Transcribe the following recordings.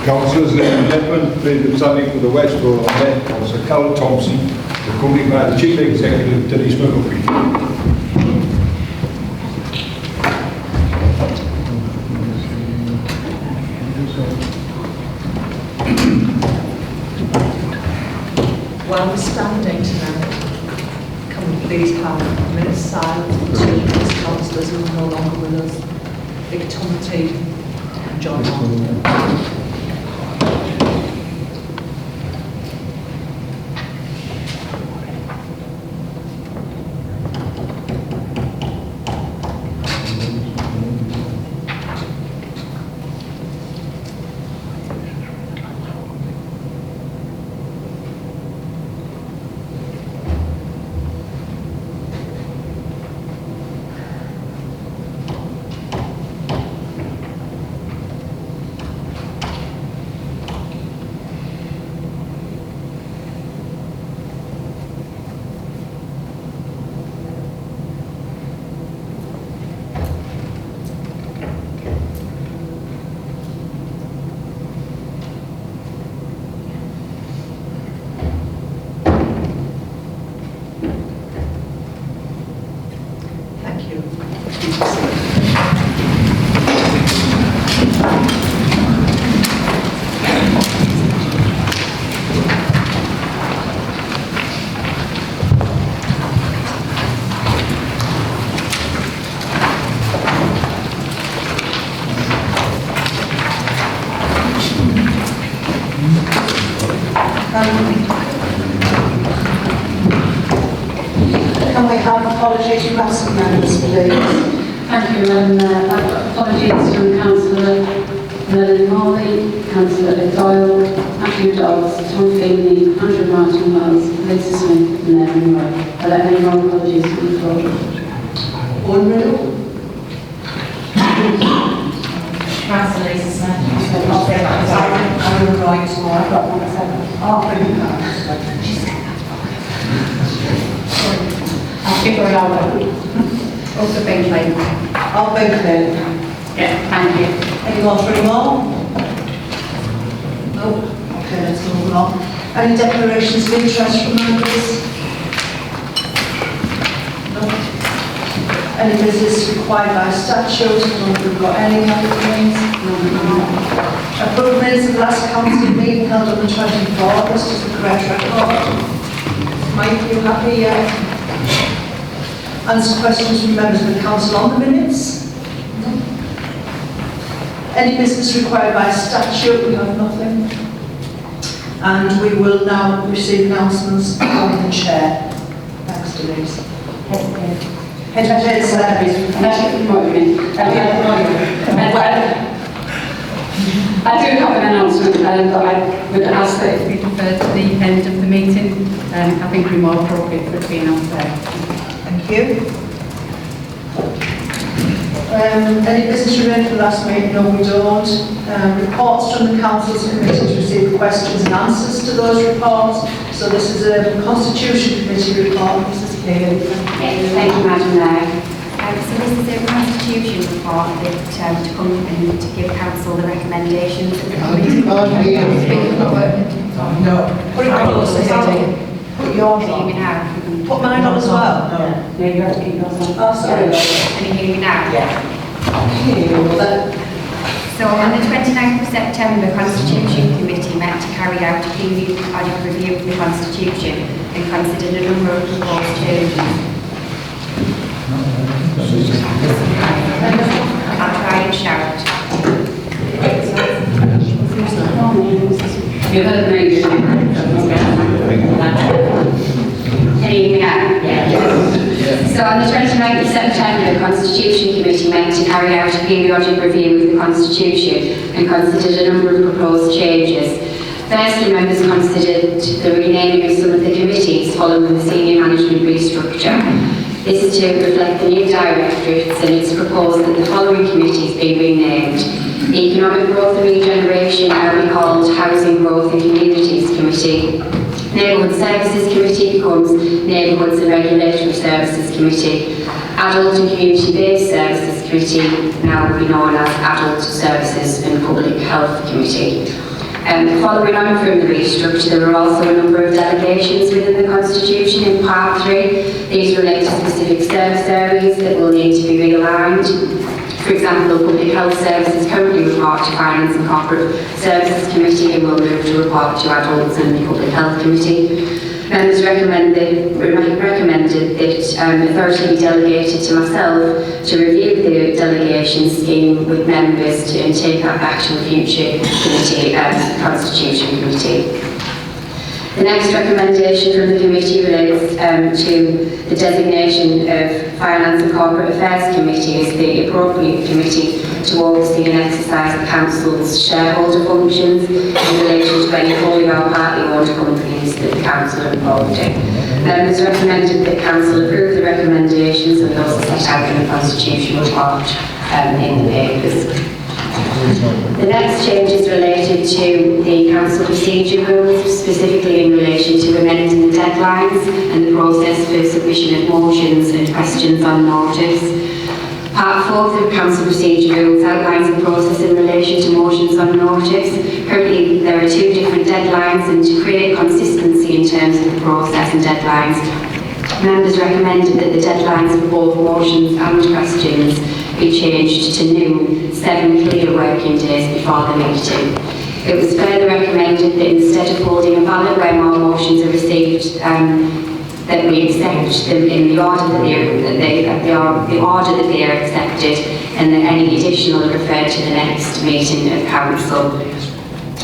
Councillors, ladies and gentlemen, please standing for the West Road on there, Councillor Carol Thompson, accompanied by the Chief Executive, Dennis McGuffey. While we're standing tonight, can we please have a minute's silence for these councillors who are no longer with us, Vic Tumty and John Long. Can we have apologies from absent members, please? Thank you, and apologies from Councillor Merlin Morley, Councillor Doyle, Matthew Dodds, Tom Feeney, Andrew Martin Wells, Lisa Smith, and Mary Roy. Are there any more apologies from the floor? Unreal. Councillor Lisa Smith. I'm right tomorrow. I've got 1 second. Oh, brilliant. I'll figure it out. Also Ben Clay. I'll vote then. Yeah, thank you. Any more for any more? No? Okay, let's move on. Any declarations of interest from members? No? Any business required by statute? No, we've got any categories? No. Approved minutes of the last council meeting held on the 24th. This is the correct record. Mike, are you happy yet? Answer questions from members of the council on the minutes? No. Any business required by statute? We have nothing. And we will now receive announcements from the chair. Thanks, Denise. I do have an announcement that I would ask that it be deferred to the end of the meeting. I think it would be more appropriate for it to be announced there. Thank you. Any business related to the last meeting? No, we don't. Reports from the council's committees received questions and answers to those reports. So this is a Constitution Committee report. Mrs. Keeley. Yes, thank you, Madam Mayor. So this is a Constitution report that to come and to give council the recommendations of the committee. No. Put it on yours. Put yours Can you hear me on. now? Put mine on as well. No. No, you have to keep yours on. Oh, sorry. Can you hear me now? Yeah. So on the 29th of September, Constitution Committee met to carry out a periodic review of the Constitution and considered a number of proposed changes. I'll try and shout. You heard me. Can you hear me now? Yeah. So on the 29th of September, the Constitution Committee met to carry out a periodic review of the Constitution and considered a number of proposed changes. Firstly, members considered the renaming of some of the committees following the senior management restructure. This is to reflect the new directorates, and it's proposed that the following committees be renamed. The Economic Growth and Regeneration now be called Housing Growth and Communities Committee. Neighbourhood Services Committee becomes Neighbourhoods and Regulatory Services Committee. Adult and Community-Based Services Committee now will be known as Adult Services and Public Health Committee. Following on from the restructure, there were also a number of delegations within the Constitution in Part 3. These relate to specific service areas that will need to be realigned. For example, Public Health Services currently report to Finance and Corporate Services Committee and will move to report to Adults and Public Health Committee. Members recommended that authority be delegated to myself to review the delegation scheme with members and take that back to a future committee, Constitution Committee. The next recommendation from the committee relates to the designation of Finance and Corporate Affairs Committee as the appropriate committee to oversee and exercise the Council's shareholder functions in relation to any wholly or partly owned companies that the Council are involved in. Members recommended that Council approve the recommendations and those are set out in the Constitution report in the papers. The next change is related to the Council procedure rules, specifically in relation to amending the deadlines and the process for submission of motions and questions on notice. Part 4 of the Council procedure rules outlines the process in relation to motions on notice. Currently, there are 2 different deadlines, and to create consistency in terms of the process and deadlines, members recommended that the deadlines for both motions and questions be changed to noon, 7 clear working days before the meeting. It was further recommended that instead of holding a ballot where more motions are received, that we accept them in the order that they are accepted, and that any additional are referred to the next meeting of Council.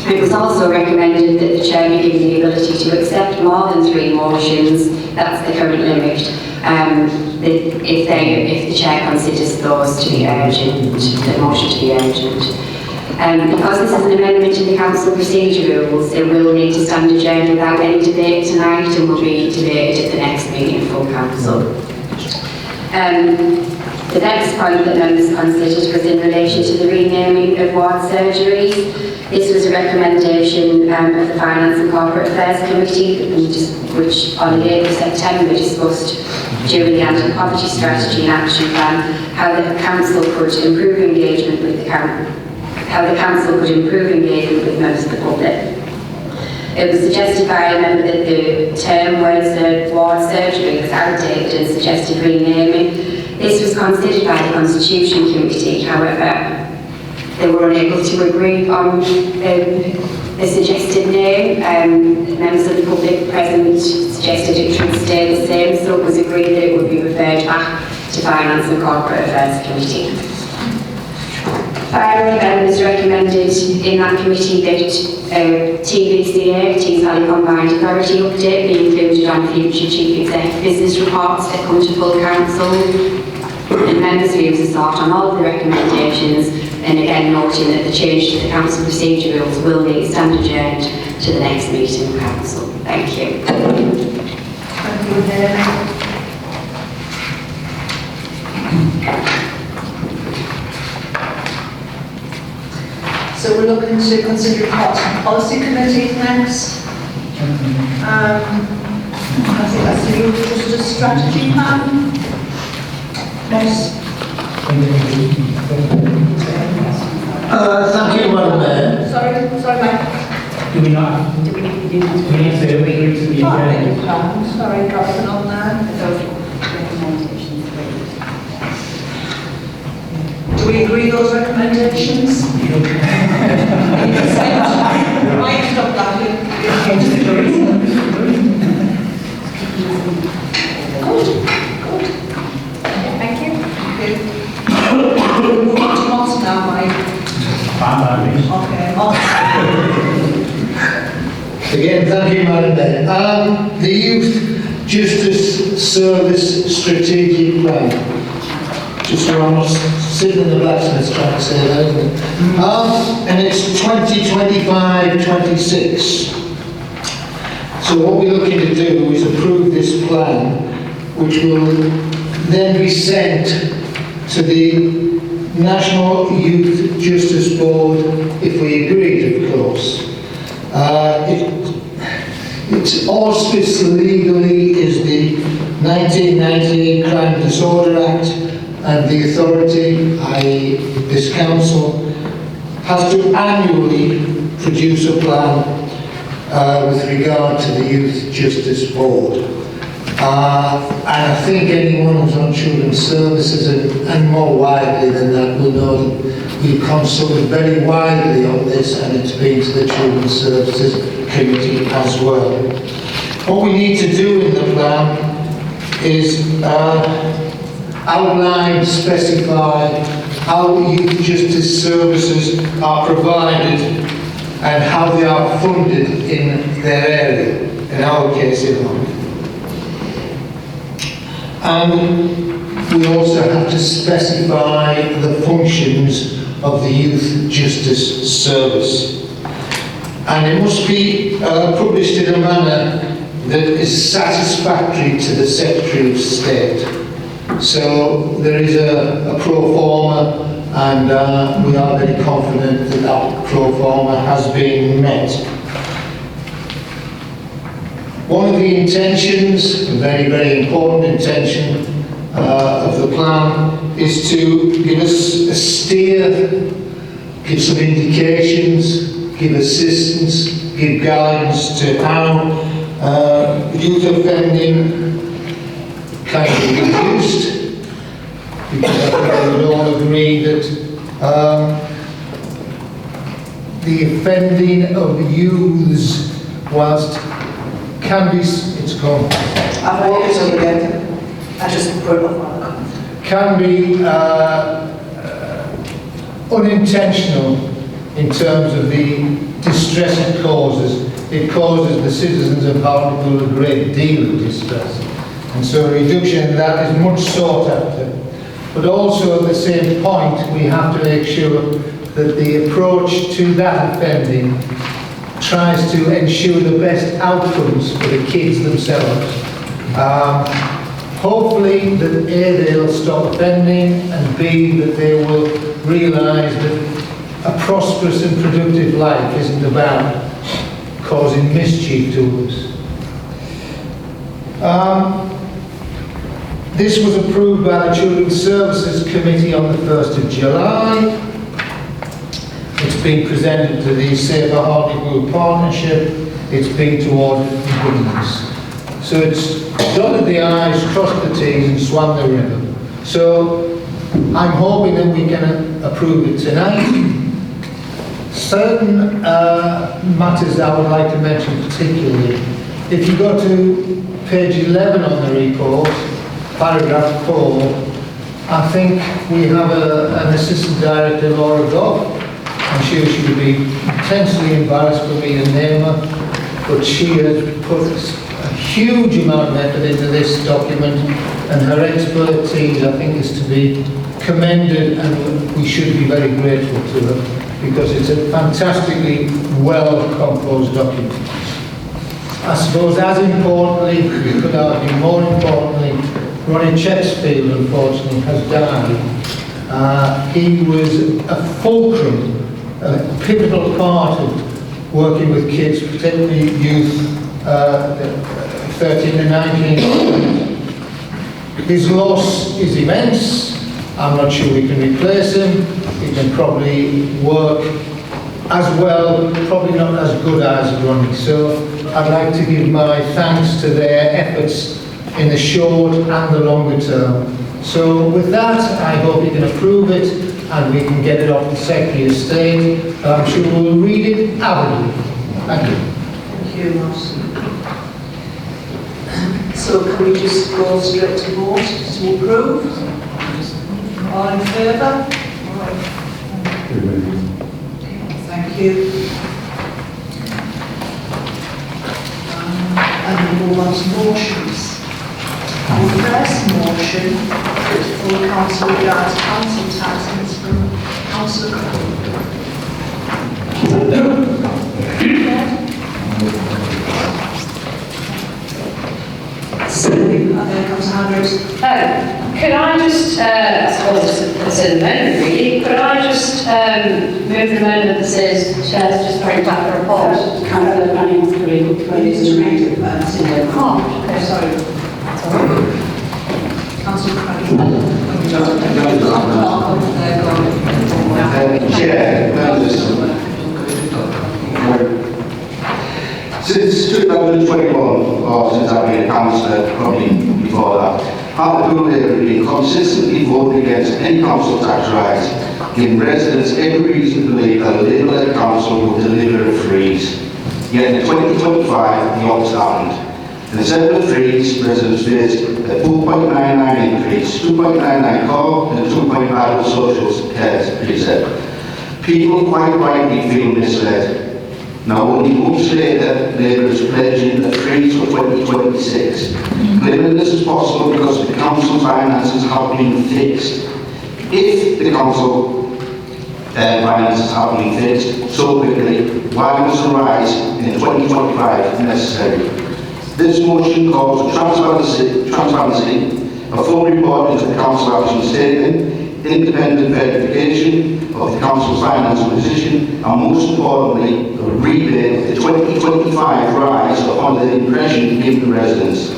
It was also recommended that the Chair be given the ability to accept more than 3 motions, that's the current limit, if the Chair considers those to be urgent, the motion to be urgent. Because this is an amendment to the Council procedure rules, it will need to stand adjourned without any debate tonight and will be debated at the next meeting of full Council. The next point that members considered was in relation to the renaming of ward surgeries. This was a recommendation of the Finance and Corporate Affairs Committee, which on the 8th of September discussed during the anti-poverty strategy and action plan how the Council could improve engagement with members of the public. It was suggested by a member that the term ward surgery was outdated and suggested renaming. This was considered by the Constitution Committee, however, they were unable to agree on a suggested name. Members of the public present suggested it should stay the same, so it was agreed that it would be referred back to Finance and Corporate Affairs Committee. Finally, members recommended in that committee that TVCA, Tees Valley Combined Authority update, be included on future Chief Executive business reports that come to full Council. And members' views are sought on all of the recommendations, and again noting that the change to the Council procedure rules will need stand adjourned to the next meeting of Council. Thank you. Thank you, Helen. So we're looking to consider reports from policy committees next. I think that's the Youth Justice Strategy Plan. Yes. Thank you, Madam Mayor. Sorry, Mike. Do we not? We need to agree to the agenda. Sorry, dropping on there. Do we agree those recommendations? Right, stop laughing. Good. Thank you. We'll move on to Moss now, Mike. Okay, Again, thank you, Madam Mayor. The Youth Justice Service Strategic Plan. Just so I'm not sitting in the blacksmith's trying to say that, isn't it? And it's 2025-26. So what we're looking to do is approve this plan, which will then be sent to the National Youth Justice Board, if we agreed, of course. Its auspice legally is the 1998 Crime and Disorder Act, and the authority, i.e. this council, has to annually produce a plan with regard to the Youth Justice Board. And I think anyone who's on Children's Services and more widely than that will know that we consulted very widely on this, and it's been to the Children's Services Committee as well. What we need to do in the plan is outline, specify how youth justice services are provided and how they are funded in their area, in our case in London. And we also have to specify the functions of the Youth Justice Service. And it must be published in a manner that is satisfactory to the Secretary of State. So there is a pro forma, and we are very confident that that pro forma has been met. One of the intentions, a very, very important intention of the plan, is to give us a steer, give some indications, give assistance, give guidance to how youth offending can be reduced, because I think we would all agree that the offending of youths, whilst can be, it's called, I've always again. I just put it on. can be unintentional in terms of the distress it causes. It causes the citizens of Hartlepool a great deal of distress. And so a reduction in that is much sought after. But also at the same point, we have to make sure that the approach to that offending tries to ensure the best outcomes for the kids themselves. Hopefully that A, they'll stop offending, and B, that they will realise that a prosperous and productive life isn't about causing mischief to us. This was approved by the Children's Services Committee on the 1st of July. It's been presented to the Safer Hartlepool Partnership. It's been toward governance. So it's dotted the I's, crossed the T's and swam the river. So I'm hoping that we can approve it tonight. Certain matters I would like to mention particularly. If you go to page 11 on the report, paragraph 4, I think we have an Assistant Director, Laura Goff. I'm sure she would be intensely embarrassed for me to name her, but she has put a huge amount of effort into this document, and her expertise, I think, is to be commended, and we should be very grateful to her, because it's a fantastically well-composed document. I suppose as importantly, we could argue more importantly, Ronnie Chesterfield, unfortunately, has died. He was a fulcrum, a pivotal part of working with kids, particularly youth, 13 to 19. His loss is immense. I'm not sure we can replace him. He can probably work as well, probably not as good as Ronnie. So I'd like to give my thanks to their efforts in the short and the longer term. So with that, I hope you can approve it and we can get it off the Secretary of State. I'm sure we'll read it avidly. Thank you. Thank you, Ross. So can we just go straight to vote to approve? All in favour? Thank you. And we move on to motions. And the first motion for the council regards council tax, and it's from Councillor Cole. Could I just, I suppose it's an amendment really, could I just move the amendment that says Chair's just bring back the report? Councillor Fanning wants to read it. You need to read it first. Oh, okay, sorry. Councillor Craig. Chair, members, Since 2021, or since I've been a councillor, probably before that, Hartlepool have been consistently voting against any council tax rise, giving residents every reason to believe that a Labour-led council will deliver a freeze. Yet in 2025, the opposite happened. Instead of a freeze, residents faced a 4.99 increase, 2.99 car and 2.5 social care reset. People quite rightly feel misled. Now, only months later, Labour is pledging a freeze for 2026. Claiming this is possible because the council's finances have been fixed. If the council finances have been fixed so quickly, why was a rise in 2025 necessary? This motion calls for transparency, a full report into the council action statement, independent verification of the council's financial position, and most importantly, a rebate of the 2025 rise upon the impression given to residents.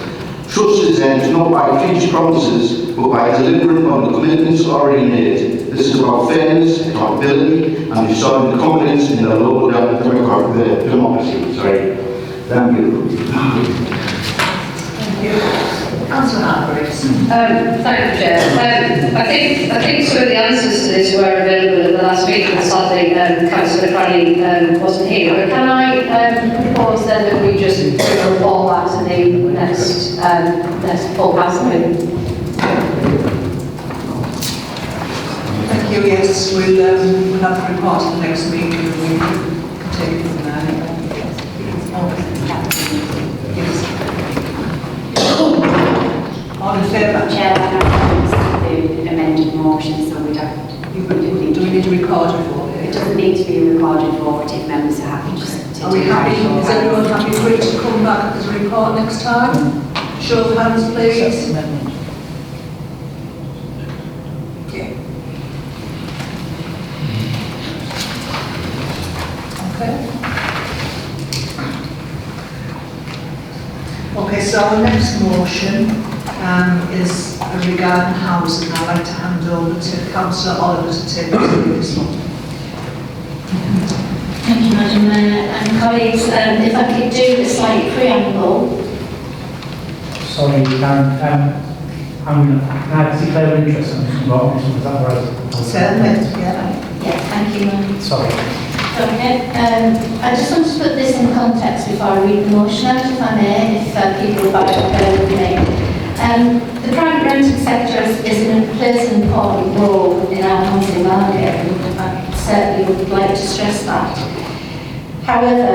Trust is earned not by future promises, but by delivering on the commitments already made. This is about fairness, accountability, and restoring confidence in the local democracy. Thank you. Thank you. Councillor Hargreaves. Thank you, Chair. I think some of the answers to this were available at the last meeting, sadly Councillor Cranny wasn't here. But can I propose then that we just report that to the next full council meeting? Thank you, yes, we'll have the report at the next meeting and we can take it from there. Yes. All in favour? Chair, I don't the amended motion, so we don't. Do we need to record it for It doesn't need to be a recorded vote if members are happy just to Are we happy? Is everyone happy for it to come back as a report next time? Show of hands, please. Okay. Okay. Okay, so our next motion is regarding housing. I'd like to hand over to Councillor Oliver to take us through this one. Thank you, Madam Mayor and colleagues. If I could do a slight preamble. Sorry, can I declare an interest in this involvement? Is that right? Certainly, yeah. Yeah, thank you, Madam. Sorry. Okay, I just want to put this in context before I read the motion out, if I may, if people would like to bear with me. The private renting sector plays an important role in our housing market, and I certainly would like to stress that. However,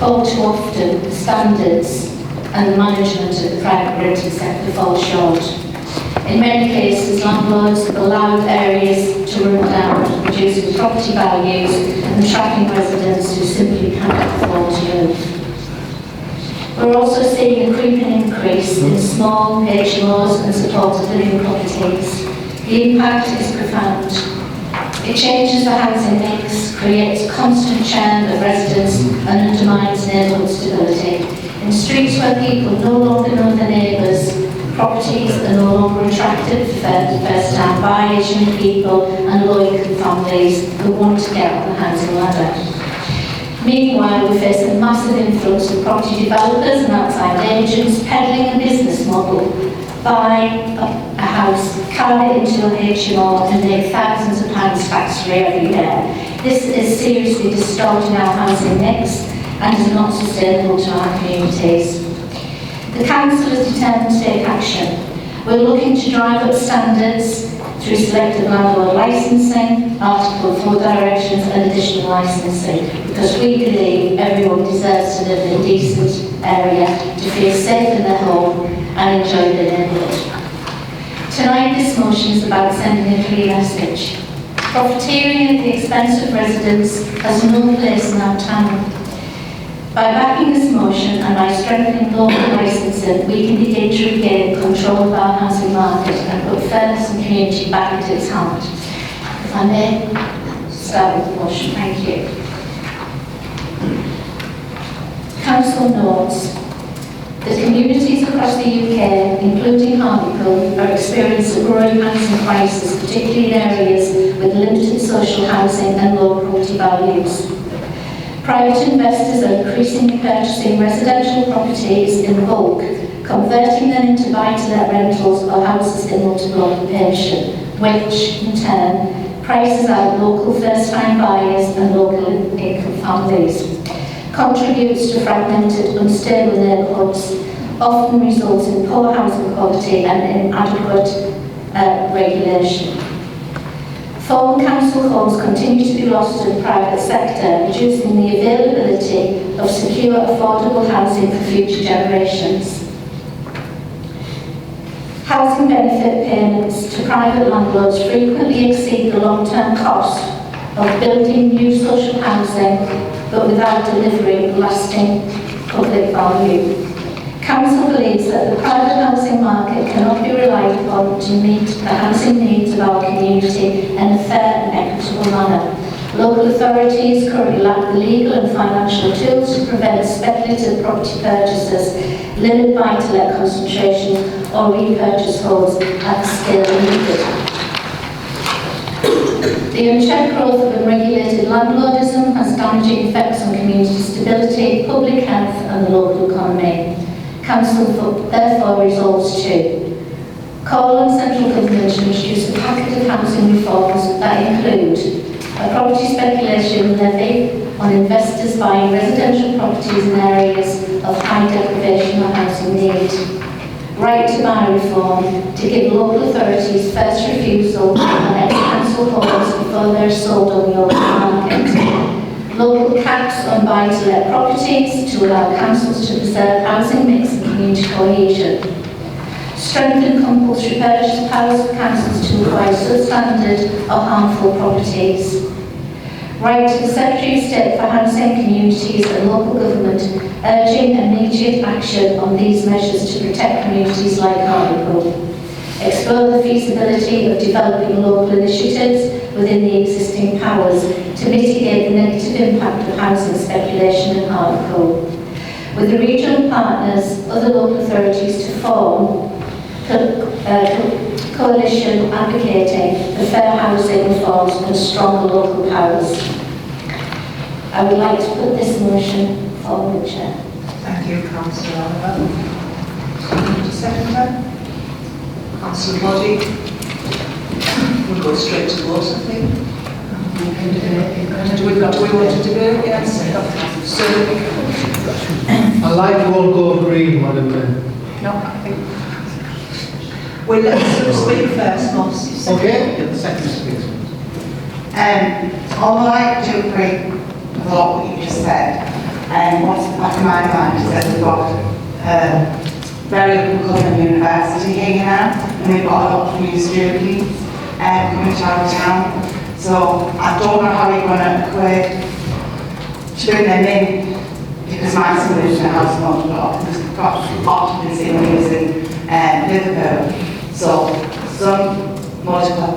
all too often the standards and the management of the private renting sector fall short. In many cases, landlords allow areas to run down, reducing property values and trapping residents who simply cannot afford to live. We're also seeing a creeping increase in small HMOs and supported living properties. The impact is profound. It changes the housing mix, creates constant churn of residents and undermines neighbourhood stability. In streets where people no longer know their neighbours, properties are no longer attractive for first-time buyers, young people and low-income families who want to get on the housing ladder. Meanwhile, we face a massive influx of property developers and outside agents peddling a business model. Buy a house, carry it into a HMO and make thousands of pounds tax-free every year. This is seriously distorting our housing mix and is not sustainable to our communities. The Council is determined to take action. We're looking to drive up standards through selective landlord licensing, Article 4 directions and additional licensing, because we believe everyone deserves to live in a decent area, to feel safe in their home and enjoy their neighbourhood. Tonight this motion is about sending a clear message. Profiteering at the expense of residents has no place in our town. By backing this motion and by strengthening local licensing, we can begin to regain control of our housing market and put fairness and community back into its heart. If I may start with the motion, thank you. Council notes that communities across the UK, including Hartlepool, are experiencing a growing housing crisis, particularly in areas with limited social housing and low property values. Private investors are increasingly purchasing residential properties in bulk, converting them into buy-to-let rentals or houses in multiple occupation, which in turn prices out local first-time buyers and local income families, contributes to fragmented, unstable neighbourhoods, often results in poor housing quality and inadequate regulation. Former council homes continue to be lost to the private sector, reducing the availability of secure, affordable housing for future generations. Housing benefit payments to private landlords frequently exceed the long-term cost of building new social housing, but without delivering lasting public value. Council believes that the private housing market cannot be relied upon to meet the housing needs of our community in a fair and equitable manner. Local authorities currently lack the legal and financial tools to prevent speculative property purchases, limit buy-to-let concentration, or repurchase homes at the scale needed. The unchecked growth of unregulated landlordism has damaging effects on community stability, public health and the local economy. Council therefore resolves to call on central government to introduce a packet of housing reforms that include a property speculation levy on investors buying residential properties in areas of high deprivation or housing need, right to buy reform to give local authorities first refusal on ex-council homes before they're sold on the open market, local caps on buy-to-let properties to allow councils to preserve housing mix and community cohesion, strengthen compulsory purchase powers for councils to acquire substandard or harmful properties, right to the Secretary of State for Housing, Communities and Local Government urging immediate action on these measures to protect communities like Hartlepool, explore the feasibility of developing local initiatives within the existing powers to mitigate the negative impact of housing speculation in Hartlepool, with the regional partners, other local authorities to form a coalition advocating for fair housing reforms and stronger local powers. I would like to put this motion forward, Chair. Thank you, Councillor Oliver. Seconder? Councillor Body? We'll go straight to vote, I think. Do we want to debate? Yes. So, I like you all go green, Madam Mayor. no, I think. Well, let's speak first, Moss. Okay? Yeah, the second speaker. Although I do agree with what you just said, what's at the back of my mind is that we've got a very up-and-coming university here now, and we've got a lot of new students coming to our town. So I don't know how you're going to equate to bring them in, because my son lives in a house multiple, we've got occupancy and using Liverpool. So some multiple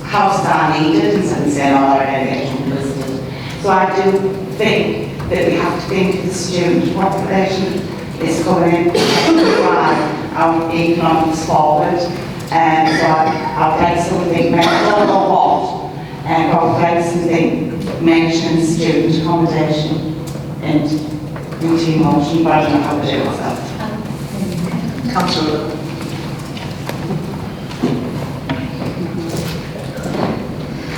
houses are needed instead of saying, oh, they're getting listed. So I do think that we have to think of the student population is coming in to drive our economics forward. So I'll get something, I don't know what, and I'll get something mentioning student accommodation and routine motion, but I don't know how to do it myself. Councillor.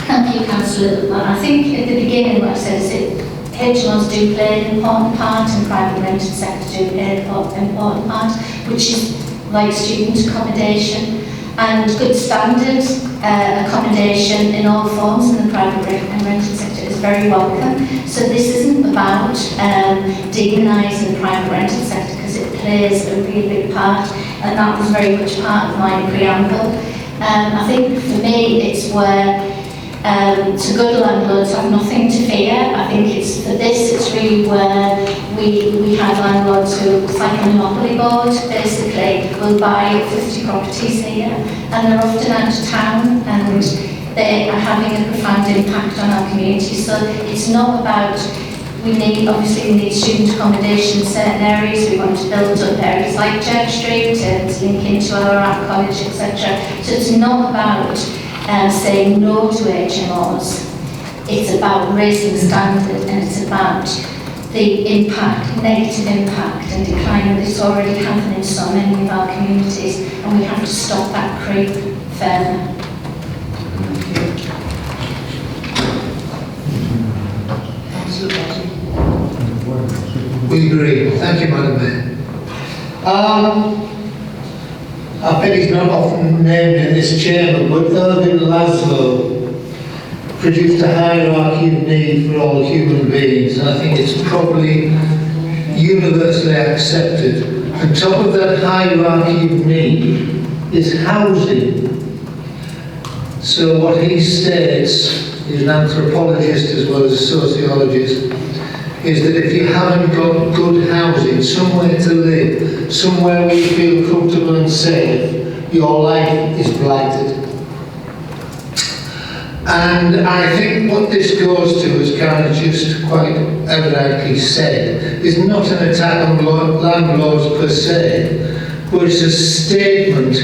Thank you, Councillor. I think at the beginning what I said is that HMOs do play an important part and private rented sector do play an important part, which is like student accommodation and good standard accommodation in all forms in the private and rented sector is very welcome. So this isn't about demonising the private rented sector, because it plays a really big part, and that was very much part of my preamble. I think for me it's where so good landlords have nothing to fear. I think it's for this, it's really where we have landlords who, it's like a monopoly board, basically, will buy 50 properties here, and they're often out of town, and they are having a profound impact on our community. So it's not about, we need student accommodation in certain areas. We want to build up areas like Church Street and link into our art college, etc. So it's not about saying no to HMOs. It's about raising the standard, and it's about the impact, negative impact and decline that is already happening in so many of our communities, and we have to stop that creep further. We agree. Thank you, Madam Mayor. I bet he's not often named in this chamber, but Irving Laszlo produced a hierarchy of need for all human beings, and I think it's probably universally accepted. On top of that hierarchy of need is housing. So what he states, he's an anthropologist as well as a sociologist, is that if you haven't got good housing, somewhere to live, somewhere where you feel comfortable and safe, your life is blighted. And I think what this goes to, as Karen just quite evidently said, is not an attack on landlords per se, but it's a statement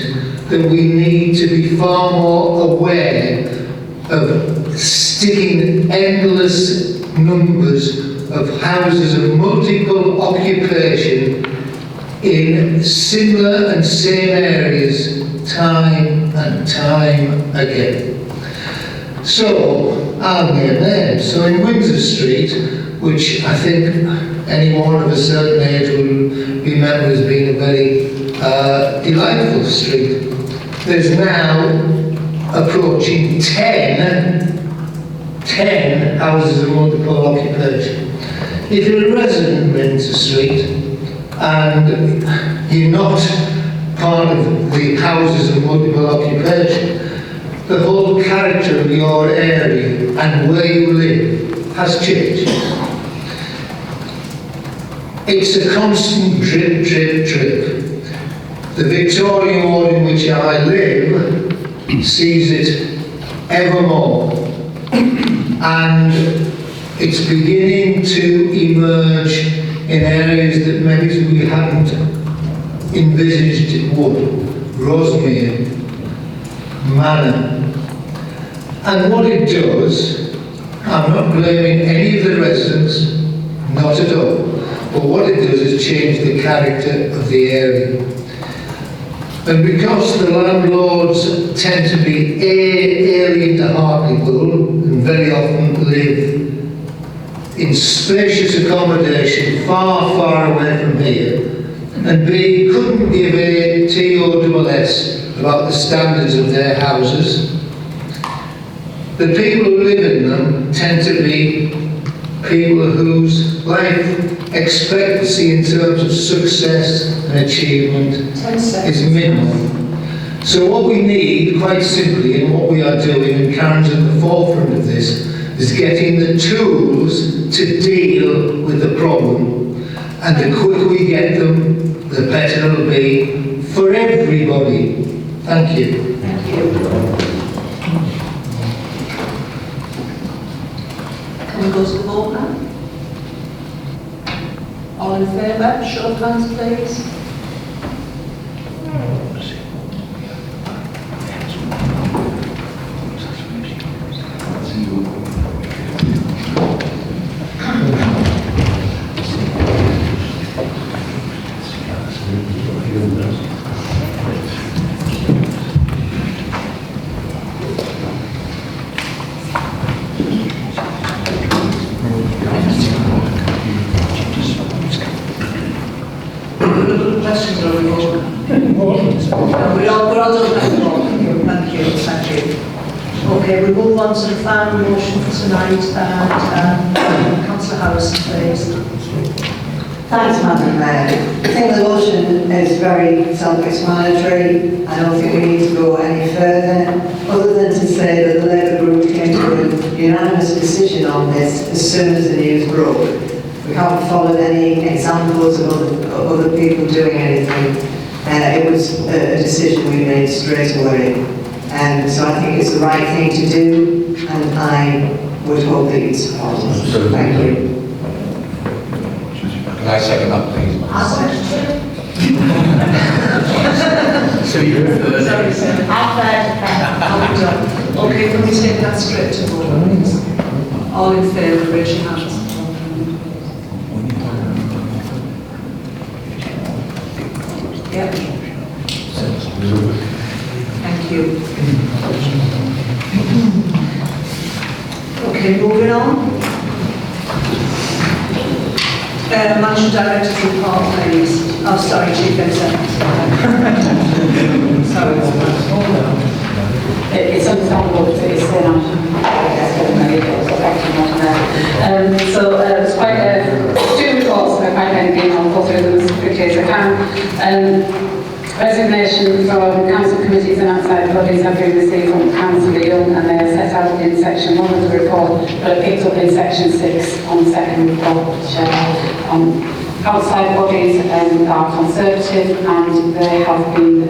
that we need to be far more aware of sticking endless numbers of houses of multiple occupation in similar and same areas time and time again. So, I'll name names. So in Windsor Street, which I think anyone of a certain age will remember as being a very delightful street, there's now approaching 10 houses of multiple occupation. If you're a resident of Windsor Street and you're not part of the houses of multiple occupation, the whole character of your area and where you live has changed. It's a constant drip, drip, drip. The Victoria ward in which I live sees it ever more. And it's beginning to emerge in areas that maybe we hadn't envisaged it would. Rosemere, Manor. And what it does, I'm not blaming any of the residents, not at all, but what it does is change the character of the area. And because the landlords tend to be alien to Hartlepool and very often live in spacious accommodation far, far away from here, and B, couldn't give a TOSS about the standards of their houses, the people who live in them tend to be people whose life expectancy in terms of success and achievement is minimal. So what we need, quite simply, and what we are doing, and Karen's at the forefront of this, is getting the tools to deal with the problem. And the quicker we get them, the better it'll be for everybody. Thank you. Thank you. Can we go to the vote now? All in favour, show of hands please. Questions or we vote? No, we're all done that. Thank you. Okay, we move on to the final motion for tonight, and Councillor Harrison, please. Thanks, Madam Mayor. I think the motion is very self-explanatory. I don't think we need to go any further, other than to say that the Labour Group came to a unanimous decision on this as soon as the news broke. We haven't followed any examples of other people doing anything. It was a decision we made straight away. So I think it's the right thing to do, and I would hope that you'd support it. Thank you. Can I second that, please? So you referred. Sorry, sir. Okay, can we take that straight to vote, please? All in favour, raise your hands. on. Managing Director's report, please. Oh, sorry, Chief Executive. Sorry. It's understandable that it's so it's quite two reports that I quite lengthy, and I'll go through them as quickly as I can. Resignation from council committees and outside bodies have been received from Councillor Young, and they are set out in section 1 of the report, but are picked up in section 6 on the second report. Outside bodies are Conservative, and they have been the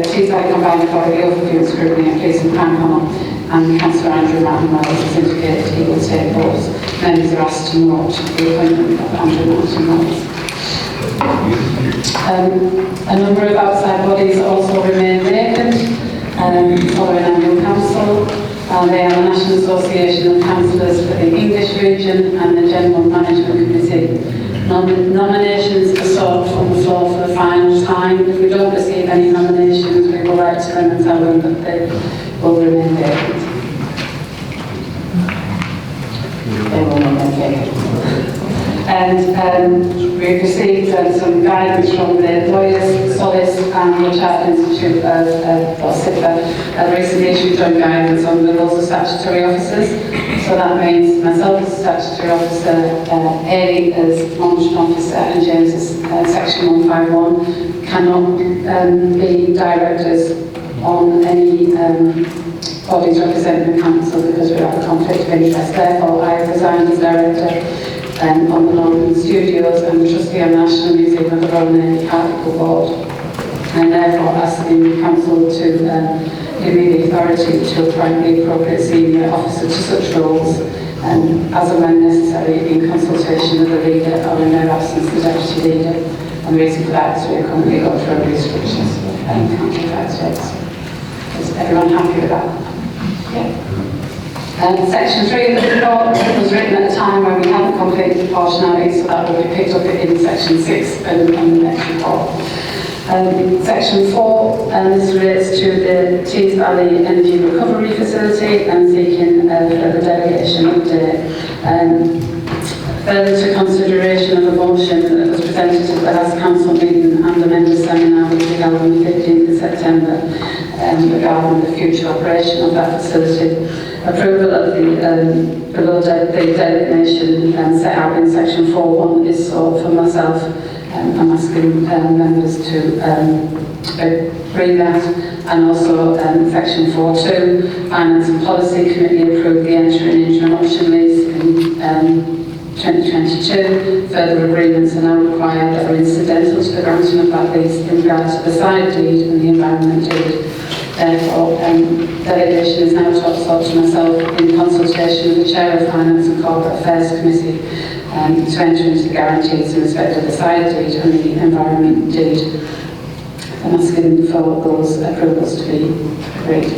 TVCA Combined Authority Overview and Scrutiny and Police and Crime Panel, and Councillor Andrew Martin Wells has indicated he will take those. Members are asked to note the appointment of Andrew Martin Wells. A number of outside bodies also remain vacant following annual council. They are the National Association of Councillors for the English region and the General Management Committee. Nominations are sought from the floor for the final time. If we don't receive any nominations, we will write to them and tell them that they will remain vacant. They will remain vacant. And we've received some guidance from the Lawyers Solace and the Chartered Institute of SIPA. Recently issued joint guidance on the roles of statutory officers. So that means myself as a statutory officer, Ailey as monitoring officer, and James as section 151 cannot be directors on any bodies representing the council because we have a conflict of interest. Therefore, I have resigned as director on the London Studios and the trustee on the National Museum of the Royal Navy Article Board, and therefore asking the council to give me the authority to appoint the appropriate senior officer to such roles, as and when necessary in consultation with the leader or in their absence the deputy leader. And the reason for that is we are currently got through restrictions and council tax rates. Is everyone happy with that? Yeah. Section 3 of the report was written at a time when we hadn't completed proportionality, so that will be picked up in section 6 and the next report. Section 4, this relates to the Tees Valley Energy Recovery Facility and seeking further delegation update. Further to consideration of a motion that was presented at the last council meeting and the members' seminar which we held on the 15th of September regarding the future operation of that facility. Approval of the designation set out in section 4.1 is sought for myself. I'm asking members to agree that, and also section 4.2, Finance and Policy Committee approved the entering into an option lease in 2022. Further agreements are now required that are incidental to the granting of that lease in regard to the side deed and the environment deed. Therefore, delegation is now sought to myself in consultation with the Chair of Finance and Corporate Affairs Committee to enter into the guarantees in respect of the side deed and the environment deed. I'm asking for those approvals to be agreed.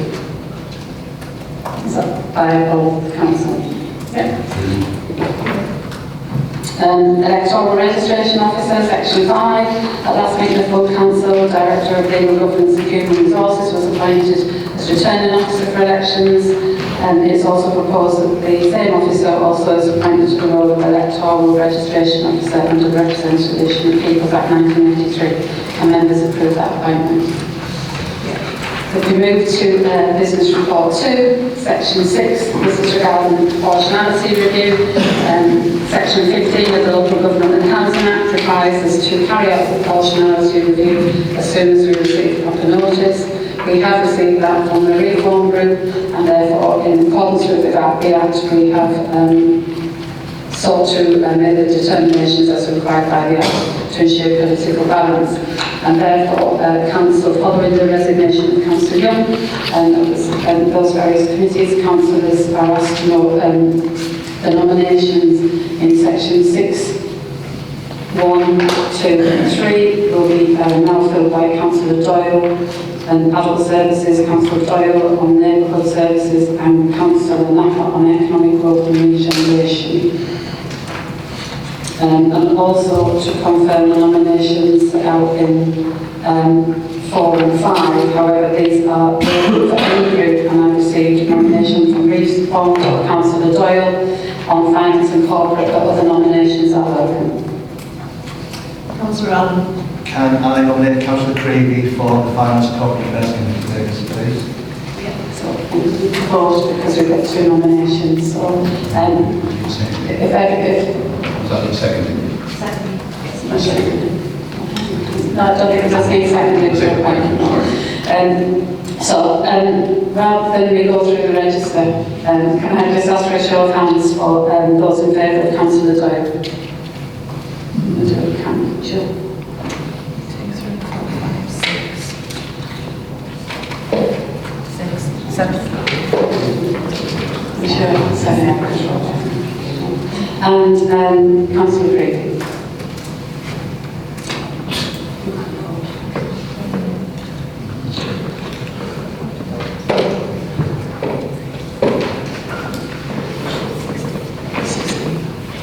So, by all the council. Yeah. Electoral Registration Officer, Section 5. At last meeting of Full Council, Director of Legal Governance and Human Resources was appointed as Returning Officer for Elections, and it's also proposed that the same officer also is appointed to the role of Electoral Registration Officer under the Representation of Peoples Act 1983, and members approve that appointment. If we move to Business Report 2, Section 6, this is regarding the proportionality review. Section 15 of the Local Government and Housing Act requires us to carry out the proportionality review as soon as we receive proper notice. We have received that from the Reform Group, and therefore, in accordance with the Act, we have sought to make the determinations as required by the Act to ensure political balance. And therefore, Council, following the resignation of Councillor Young and those various committees, councillors are asked to know the nominations in section 6, 1, 2 and 3 will be now filled by Councillor Doyle, and Adult Services, Councillor Doyle on Neighbourhood Services, and Councillor Napa on Economic Growth and Regeneration. And also to confirm the nominations out in 4 and 5, however these are for any group, and I received received a nomination from Councillor Doyle on finance and corporate, but other nominations are welcome. Councillor Allen. Can I nominate Councillor Creevy for the Finance and Corporate Affairs Committee, please? So proposed because we've got two nominations. So if Is that the second? no, I don't think it does need seconded. Rather than we go through the register, can I just ask for a show of hands for those in favour of Councillor Doyle? Sure. 7. And Councillor Creevy.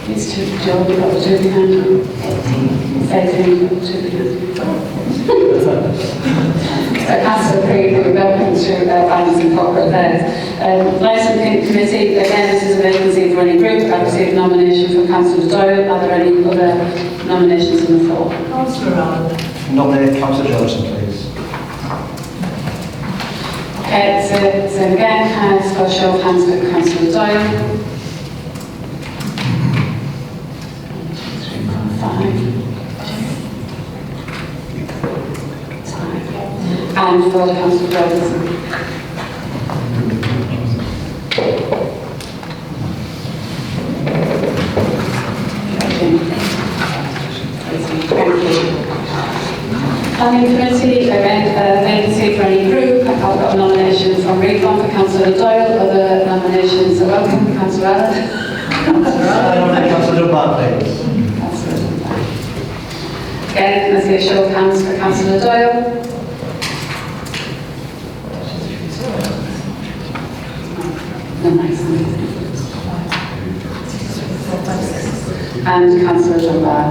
It's two, Joe, you've got the two behind you. 18, you've got the two behind you. Councillor Creevy, welcome to Finance and Corporate Affairs. Licensing Committee, again, this is a vacancy for any group. I've received a nomination from Councillor Doyle. Are there any other nominations on the floor? Councillor Allen. Nominate Councillor Johnson, please. Okay, so again, can I ask for a show of hands for Councillor Doyle? 5. And for Councillor Robinson. Planning Committee, again, vacancy for any group. I've got a nomination from Recon for Councillor Doyle. Other nominations are welcome. Councillor Allen. Councillor Dunbar, please. Again, can I see a show of hands for Councillor Doyle? And Councillor Dunbar.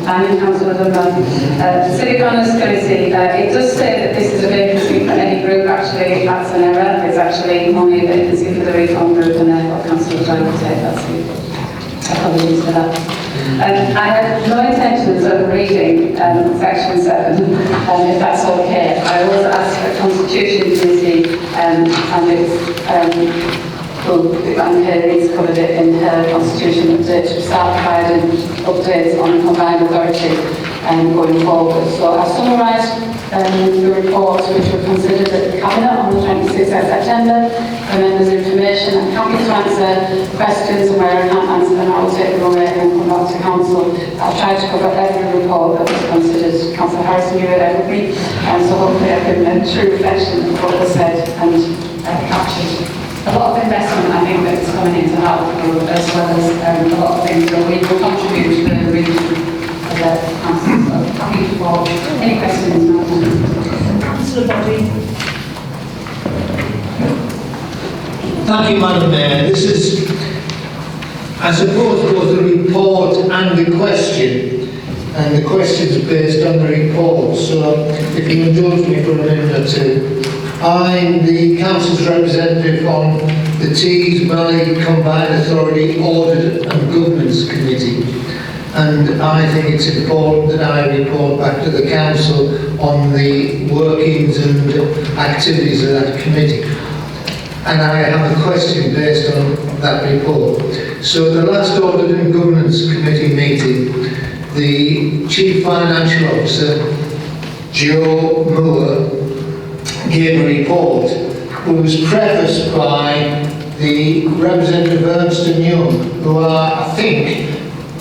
And Councillor Dunbar. Civic Honours Committee, it does say that this is a vacancy for any group. Actually, that's an error. It's actually only a vacancy for the Recon group, and therefore Councillor Doyle will take that seat. Apologies for that. I have no intentions of reading section 7, if that's okay. I was asked the Constitution Committee, and it's Anne Carey's covered it in her Constitution update to start providing updates on combined authority going forward. So I've summarised the reports which were considered at the Cabinet on the 26th of September. The members' information. I'm happy to answer questions, and where I can't answer them I will take them away and come back to Council. I've tried to cover every report that was considered. Councillor Harrison, you were there with me, and so hopefully I've given a true reflection of what was said and captured a lot of investment, I think, that's coming into Hartlepool, as well as a lot of things that we will contribute to the region of the council. So happy for any questions. Councillor Bobby. Thank you, Madam Mayor. This is, I suppose, both the report and the question. And the question is based on the report. So if you indulge me for a minute or two. I'm the Council's representative on the Tees Valley Combined Authority Audit and Governance Committee, and I think it's important that I report back to the Council on the workings and activities of that committee. And I have a question based on that report. So at the last Audit and Governance Committee meeting, the Chief Financial Officer, Joe Moore, gave a report which was prefaced by the representative Ernst & Young, who are, I think,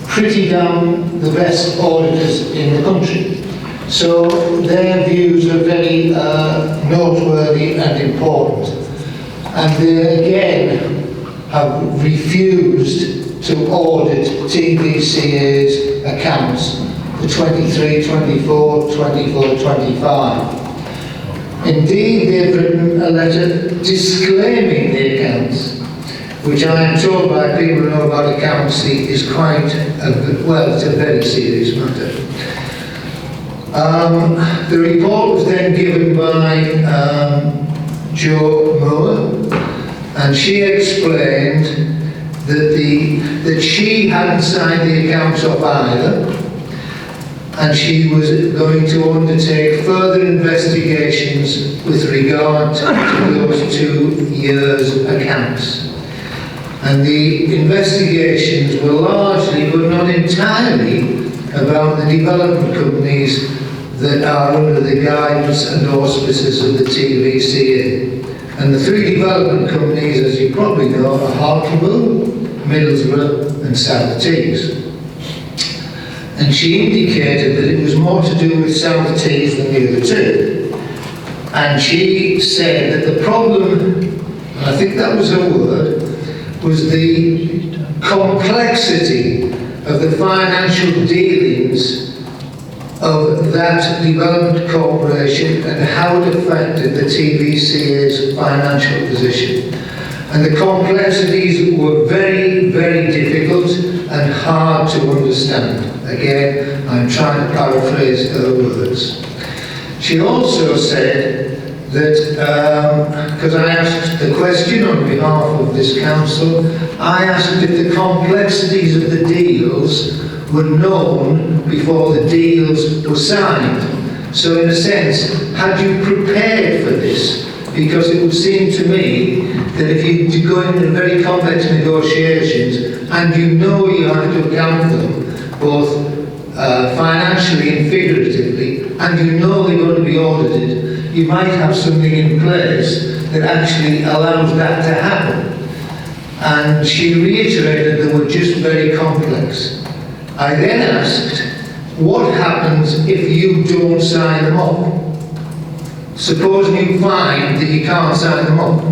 pretty damn the best auditors in the country. So their views are very noteworthy and important. And they again have refused to audit TVCA's accounts for 23, 24, 24, 25. Indeed, they've written a letter disclaiming the accounts. which I am told by people who know about accountancy is quite, it's a very serious matter. The report was then given by Jo Moore, and she explained that she hadn't signed the accounts off either, and she was going to undertake further investigations with regard to those 2 years' accounts. And the investigations were largely, but not entirely, about the development companies that are under the guidance and auspices of the TVCA. And the 3 development companies, as you probably know, are Hartlepool, Middlesbrough and South Tees. And she indicated that it was more to do with South Tees than the other 2. And she said that the problem, and I think that was her word, was the complexity of the financial dealings of that development corporation and how it affected the TVCA's financial position. And the complexities were very, very difficult and hard to understand. Again, I'm trying to paraphrase her words. She also said that, because I asked the question on behalf of this council, I asked if the complexities of the deals were known before the deals were signed. So in a sense, had you prepared for this? Because it would seem to me that if you go into very complex negotiations and you know you have to account for them, both financially and figuratively, and you know they're going to be audited, you might have something in place that actually allows that to happen. And she reiterated they were just very complex. I then asked, what happens if you don't sign them off? Supposing you find that you can't sign them off.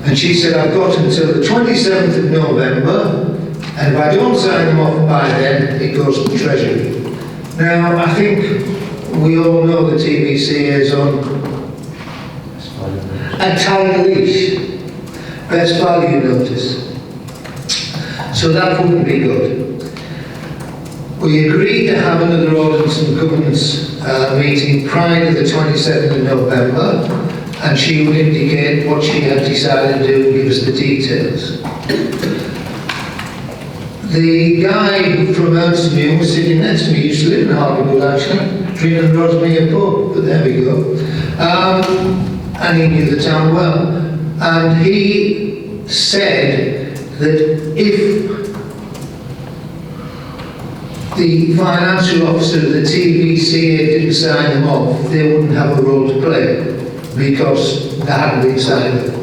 And she said, I've got until the 27th of November, and if I don't sign them off by then, it goes to the Treasury. Now, I think we all know the TVCA is on a tight leash. Best value notice. So that wouldn't be good. We agreed to have another Ordnance and Governance meeting prior to the 27th of November, and she would indicate what she had decided to do and give us the details. The guy from Ernst & Young was sitting next to me. He used to live in Hartlepool, actually, drinking Rosemere pub, but there we go. And he knew the town well. And he said that if the financial officer of the TVCA didn't sign them off, they wouldn't have a role to play because they hadn't been signed off.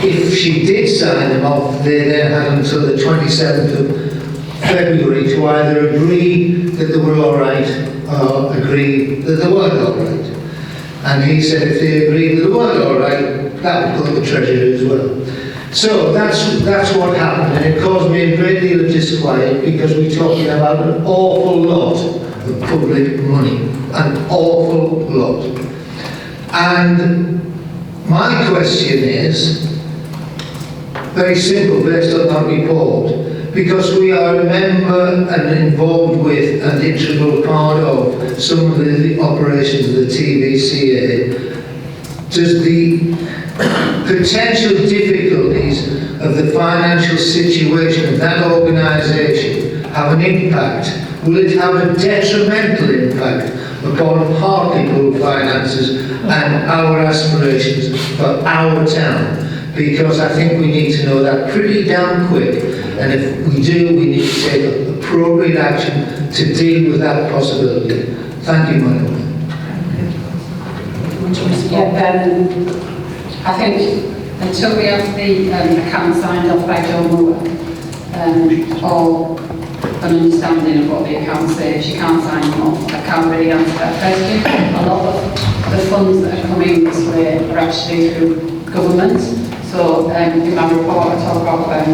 If she did sign them off, they then had until the 27th of February to either agree that they were all right or agree that they weren't all right. And he said if they agreed that they weren't all right, that would go to the Treasury as well. So that's what happened, and it caused me a great deal of disquiet because we're talking about an awful lot of public money, an awful lot. And my question is very simple based on that report, because we are a member and involved with an integral part of some of the operations of the TVCA. Does the potential difficulties of the financial situation of that organisation have an impact? Will it have a detrimental impact upon Hartlepool finances and our aspirations for our town? Because I think we need to know that pretty damn quick, and if we do, we need to take appropriate action to deal with that possibility. Thank you, Madam. I think until we have the account signed off by Joe Moore, or an understanding of what the account says, she can't sign them off. I can't really answer that question. A lot of the funds that are coming this way are actually through government. So in my report I talk about a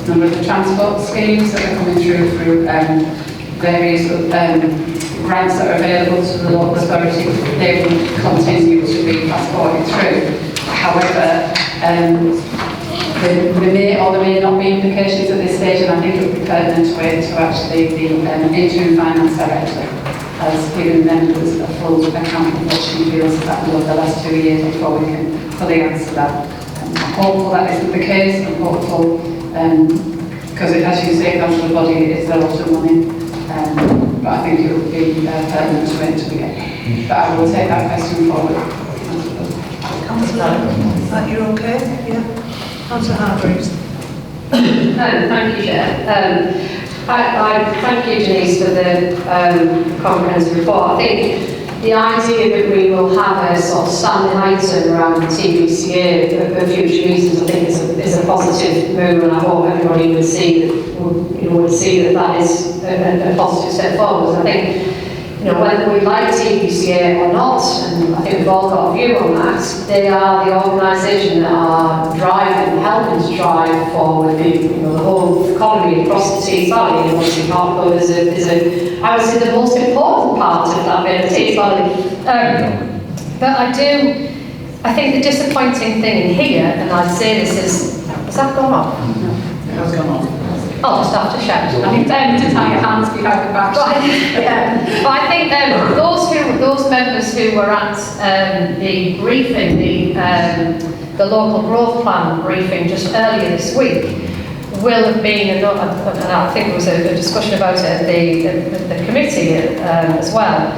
number of the transport schemes that are coming through various grants that are available to the local authority. They will continue to be transported through. However, there may or there may not be implications at this stage, and I think it would be pertinent to wait to actually the interim finance director has given members a full account of what she feels has happened over the last 2 years before we can fully answer that. I'm hopeful that isn't the case. I'm hopeful because as you say, Councillor Body, it is a lot of money, but I think it would be pertinent to wait till we get there. But I will take that question forward. Councillor, you're okay? Yeah. Councillor Hargreaves. Thank you, Chair. I thank you, Denise, for the comprehensive report. I think the idea that we will have a sort of standing item around the TVCA for future meetings, I think is a positive move, and I hope everybody would see that that is a positive step forward. I think, whether we like TVCA or not, and I think we've all got a view on that, they are the organisation that are helping to drive forward the whole economy across the Tees Valley, and obviously Hartlepool is I would say the most important part of that bit of the Tees Valley. But I think the disappointing thing in here, and I'd say this is, has that gone off? No, it has gone off. I'll just have to shout. I think to tie your hands behind the back. But I think those members who were at the briefing, the local growth plan briefing just earlier this week, will have been, and I think there was a discussion about it at the committee as well,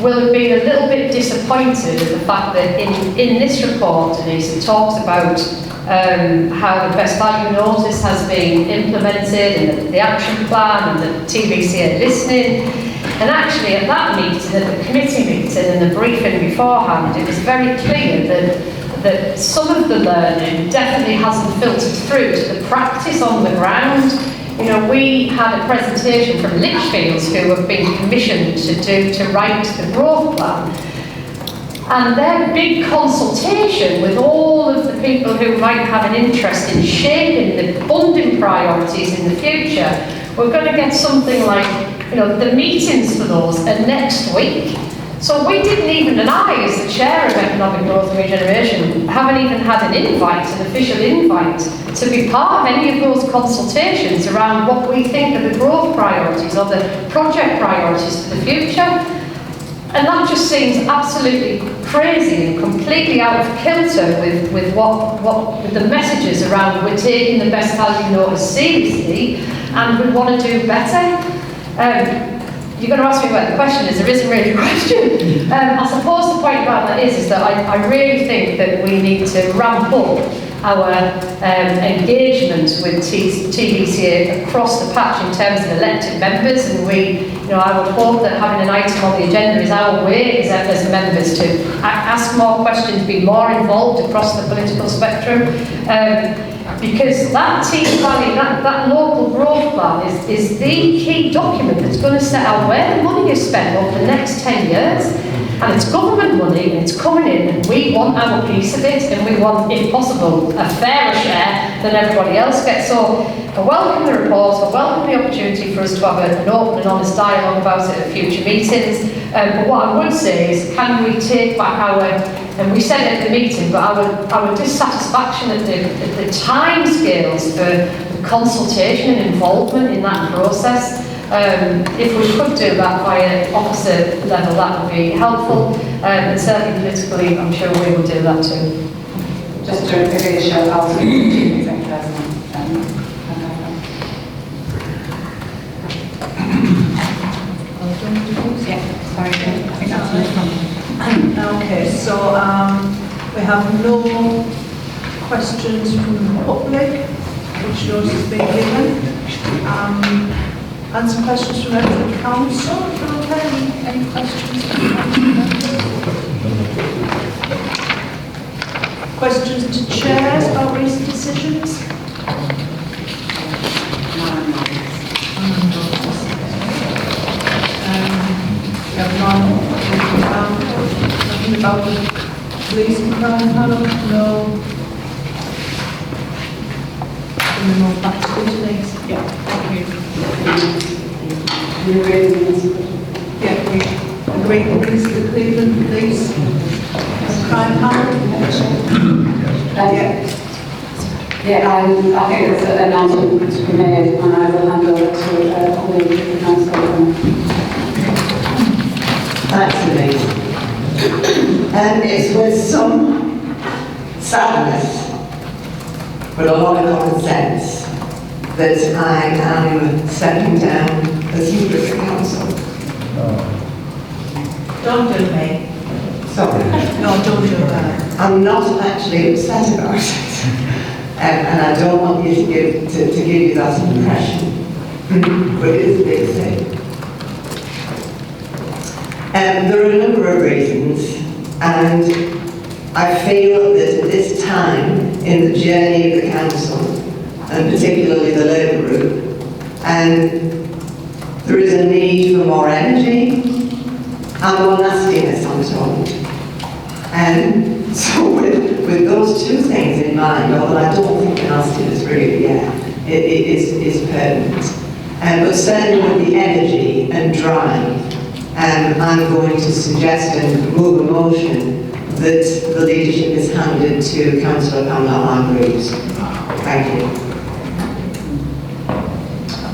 will have been a little bit disappointed at the fact that in this report, Denise, it talks about how the best value notice has been implemented and the action plan and the TVCA listening. And actually at that meeting, at the committee meeting and the briefing beforehand, it was very clear that some of the learning definitely hasn't filtered through to the practice on the ground. We had a presentation from Litchfields who have been commissioned to write the growth plan. And their big consultation with all of the people who might have an interest in shaping the funding priorities in the future, we're going to get something like, the meetings for those are next week. So we didn't even, and I, as the chair of Economic Growth and Regeneration, haven't even had an official invite, to be part of any of those consultations around what we think are the growth priorities or the project priorities for the future. And that just seems absolutely crazy and completely out of kilter with with the messages around we're taking the best value notice seriously and we want to do better. You're going to ask me what the question is. There isn't really a question. I suppose the point about that is that I really think that we need to ramp up our engagement with TVCA across the patch in terms of elected members, and I would hope that having an item on the agenda is our way as members to ask more questions, be more involved across the political spectrum, because that Tees Valley, that local growth plan is the key document that's going to set out where the money is spent over the next 10 years. And it's government money, and it's coming in, and we want our piece of it, and we want, if possible, a fairer share than everybody else gets. So I welcome the report, I welcome the opportunity for us to have an open and honest dialogue about it at future meetings. But what I would say is, can we take back and we said it at the meeting, but our dissatisfaction at the time scales for consultation and involvement in that process. If we could do that by an officer level, that would be helpful, and certainly politically, I'm sure we will do that too. Just to reassure, I'll do the Okay, so we have no questions from the public, which notice has been given. Answer questions from members of the council. Okay, any questions from members? Questions to chairs about recent decisions? We have none. Nothing about the police and crime panel? No. Can we move back to the next? Yeah, thank you. Yeah, we agree with the Cleveland Police crime panel? Yeah. Yeah, I think there's an announcement to be made, and I will hand over to the council. Thanks, Louise. It's with some sadness, but a lot of common sense, that I am stepping down as leader of the council. Don't do me. Sorry. No, don't do that. I'm not actually upset about it, and I don't want you to give you that impression, but it is a big thing. There are a number of reasons, and I feel that at this time in the journey of the council, and particularly the Labour group, there is a need for more energy and more nastiness, I'm told. So with those two things in mind, although I don't think the nastiness really, it is pertinent, but certainly with the energy and drive, I'm going to suggest and move a motion that the leadership is handed to Councillor Pamela Hargreaves. Thank you.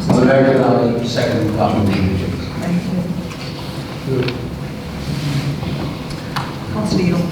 I second that motion. Thank you. Councillor Young.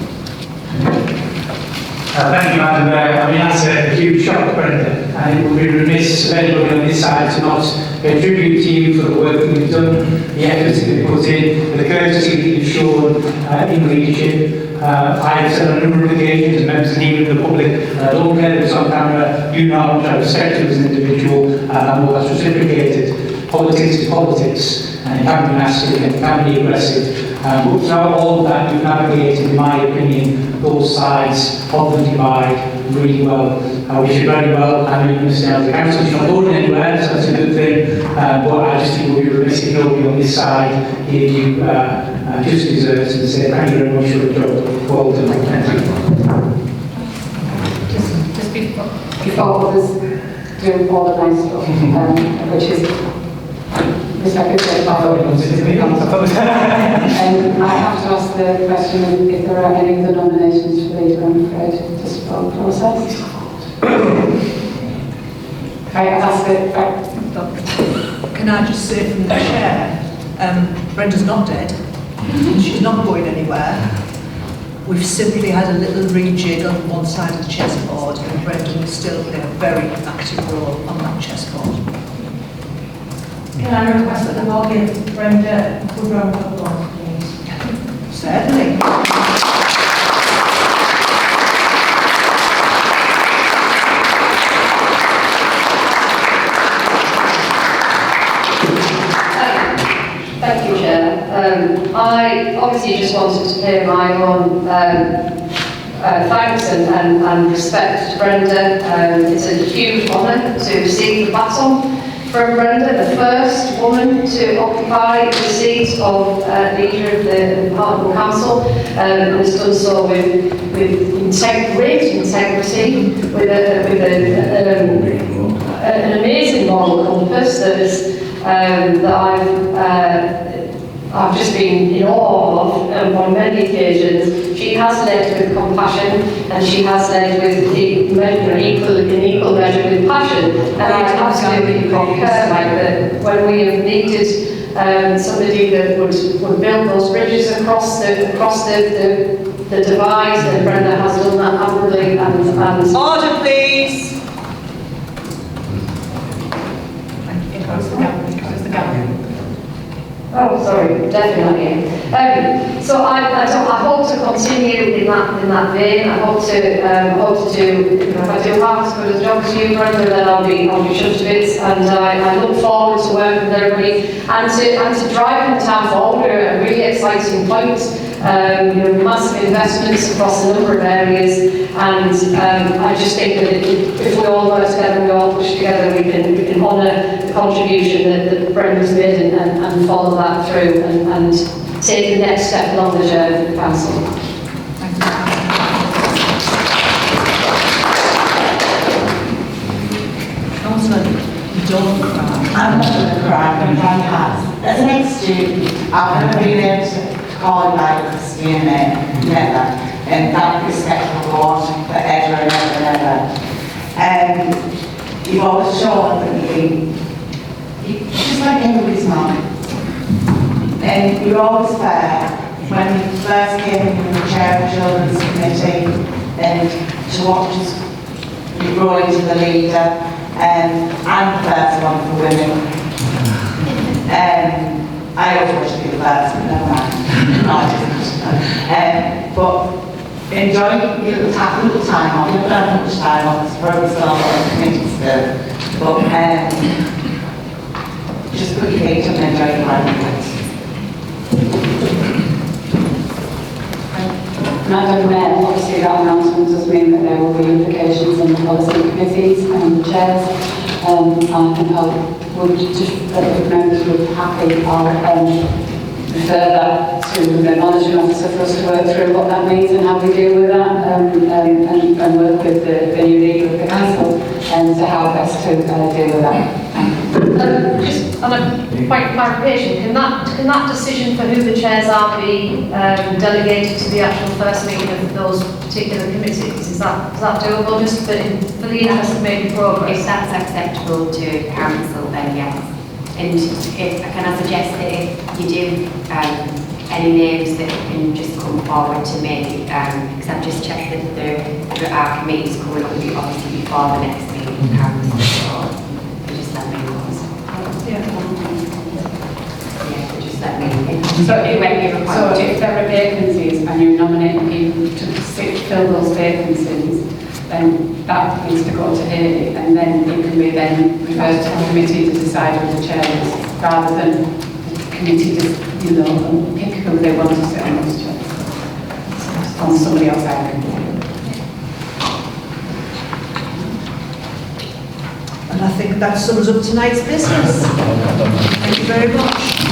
Thank you, Madam Mayor. I mean, that's a huge shock, Brenda, and it would be remiss of anybody on this side to not pay tribute to you for the work that you've done, the efforts that you've put in, the courtesy that you've shown in leadership. I've said on a number of occasions, and members and even the public, I don't care if it's on camera, you know how much I respect you as an individual, and I know that's reciprocated. Politics is politics, and it can be nasty and it can be aggressive. But throughout all of that, you've navigated, in my opinion, both sides of the divide really well. I wish you very well. I know you're going to stay on the council. You're not going anywhere, so that's a good thing. But I just think it would be remiss if nobody on this side gave you just desserts and say thank you very much for the job. Well done. Thank you. Just before others do all the nice stuff, which is respected by all. I have to ask the question if there are any other nominations for leader, I'm afraid, to support the process. I ask it. Can I just say from the chair, Brenda's not dead. She's not going anywhere. We've simply had a little rejig on one side of the chessboard, and Brenda will still play a very active role on that chessboard. Can I request that the board give Brenda a good round of applause, please? Certainly. Thank you, Chair. I obviously just wanted to pay my own thanks and respect to Brenda. It's a huge honour to receive the baton from Brenda, the first woman to occupy the seat of leader of the Department Council, and has done so with great integrity, with an amazing moral compass that I've just been in awe of on many occasions. She has led with compassion, and she has led with in equal measure with passion. And I absolutely concur, like that when we have needed somebody that would build those bridges across the divide, and Brenda has done that admirably. And order, please. Close the gallery. Oh, sorry, definitely. So I hope to continue in that vein. I hope to do. If I do half as good a job as you, Brenda, then I'll be chuffed to bits. And I look forward to working with everybody and to driving the town forward. We're at a really exciting point. Massive investments across a number of areas, and I just think that if we all work together and we all push together, we can honour the contribution that Brenda's made and follow that through and take the next step along the journey for the council. Thank you. Councillor, don't cry. I'm not going to cry, but I have. As an ex-student, I've never been able to call by Christine name, never. And that respect will go on forever and ever and ever. You've always shown that you just like everybody's mum. And you're always fair. When you first came in the chair of the Children's Committee, and to watch us grow into the leader, and the first one for women. I always want to be the first, but never mind. But enjoy your little time off. You don't have much time off, it's probably still on the committee still. But just put your feet up and enjoy your life. Madam Mayor, obviously that announcement does mean that there will be implications on the policy committees and the chairs. I would just, if members would be happy, I'll refer that to the managing officer for us to work through what that means and how we deal with that, and work with the new leader of the council to how best to deal with that. Just on a point of clarification, can that decision for who the chairs are be delegated to the actual first meeting of those particular committees? Is that doable, just for the interest of making progress? If that's acceptable to council, then yes. And can I suggest that if you do any names that can just come forward to me, because I've just checked that our committee's coming up obviously before the next meeting of council, so just let me know. Yeah, just let me know. So if there are vacancies and you're nominating people to fill those vacancies, then that needs to go to Haley, and then it can be then referred to the committee to decide who the chair is, rather than the committee just, pick who they want to sit on those chairs. On somebody else I can. And I think that sums up tonight's business. Thank you very much.